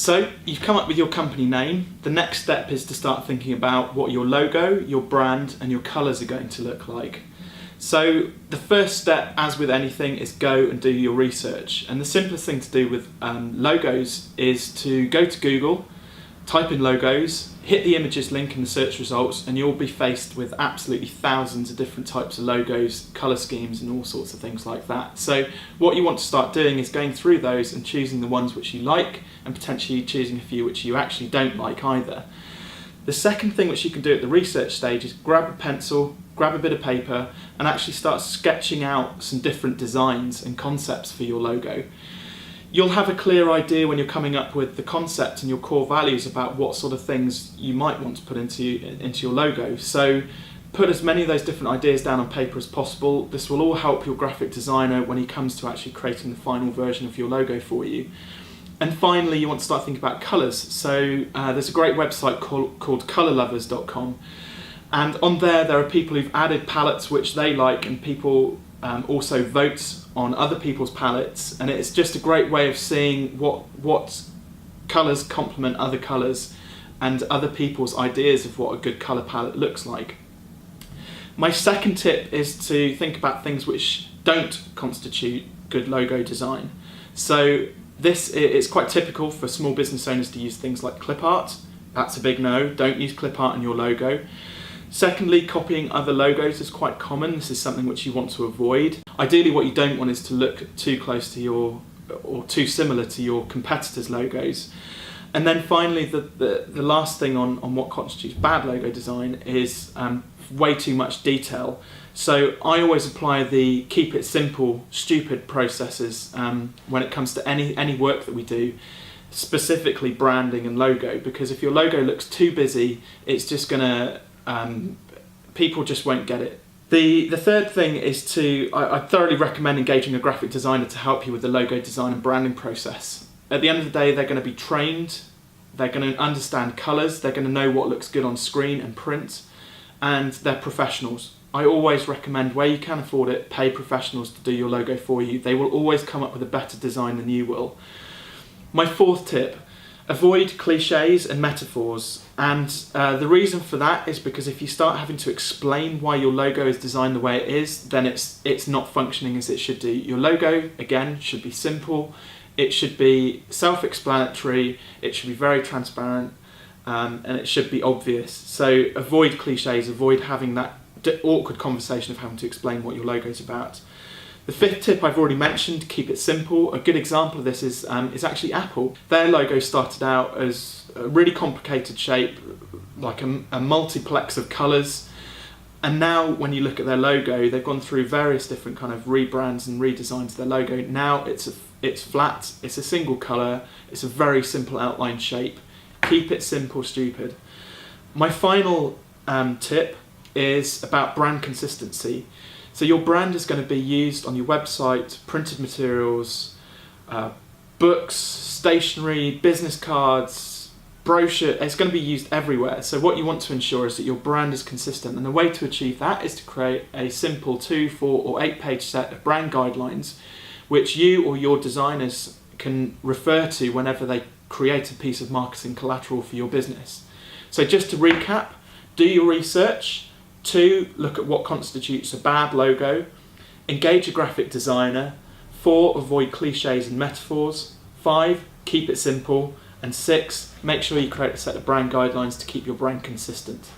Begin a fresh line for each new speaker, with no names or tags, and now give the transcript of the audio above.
So you've come up with your company name. The next step is to start thinking about what your logo, your brand and your colours are going to look like. So the first step, as with anything, is go and do your research. And the simplest thing to do with logos is to go to Google, type in logos, hit the images link in the search results, and you'll be faced with absolutely thousands of different types of logos, colour schemes and all sorts of things like that. So what you want to start doing is going through those and choosing the ones which you like and potentially choosing a few which you actually don't like either. The second thing which you can do at the research stage is grab a pencil, grab a bit of paper and actually start sketching out some different designs and concepts for your logo. You'll have a clear idea when you're coming up with the concept and your core values about what sort of things you might want to put into your logo. So put as many of those different ideas down on paper as possible. This will all help your graphic designer when he comes to actually creating the final version of your logo for you. And finally, you want to start thinking about colours. So there's a great website called colourlovers.com, and on there are people who've added palettes which they like, and people also vote on other people's palettes, and it's just a great way of seeing what colours complement other colours and other people's ideas of what a good colour palette looks like. My second tip is to think about things which don't constitute good logo design. So this is quite typical for small business owners to use things like clipart. That's a big no, don't use clipart in your logo. Secondly, copying other logos is quite common. This is something which you want to avoid. Ideally what you don't want is to look too close to or too similar to your competitors' logos. And then finally, the last thing on what constitutes bad logo design is way too much detail. So I always apply the keep it simple, stupid processes when it comes to any work that we do, specifically branding and logo, because if your logo looks too busy, it's just gonna, people just won't get it. The third thing is I thoroughly recommend engaging a graphic designer to help you with the logo design and branding process. At the end of the day, they're going to be trained, they're going to understand colours, they're going to know what looks good on screen and print, and they're professionals. I always recommend, where you can afford it, pay professionals to do your logo for you. They will always come up with a better design than you will. My fourth tip, avoid cliches and metaphors. And the reason for that is because if you start having to explain why your logo is designed the way it is, then it's not functioning as it should do. Your logo, again, should be simple. It should be self-explanatory. It should be very transparent, and it should be obvious. So avoid cliches, avoid having that awkward conversation of having to explain what your logo is about. The fifth tip I've already mentioned, keep it simple. A good example of this is actually Apple. Their logo started out as a really complicated shape, like a multiplex of colours. And now when you look at their logo, they've gone through various different kind of rebrands and redesigns of their logo. Now it's flat, it's a single colour, it's a very simple outline shape. Keep it simple, stupid. My final tip is about brand consistency. So your brand is going to be used on your website, printed materials, books, stationery, business cards, brochure. It's going to be used everywhere. So what you want to ensure is that your brand is consistent, and the way to achieve that is to create a simple 2, 4 or 8-page set of brand guidelines which you or your designers can refer to whenever they create a piece of marketing collateral for your business. So just to recap, do your research. 2, look at what constitutes a bad logo. Engage a graphic designer. 4, avoid cliches and metaphors. 5, keep it simple. And 6, make sure you create a set of brand guidelines to keep your brand consistent.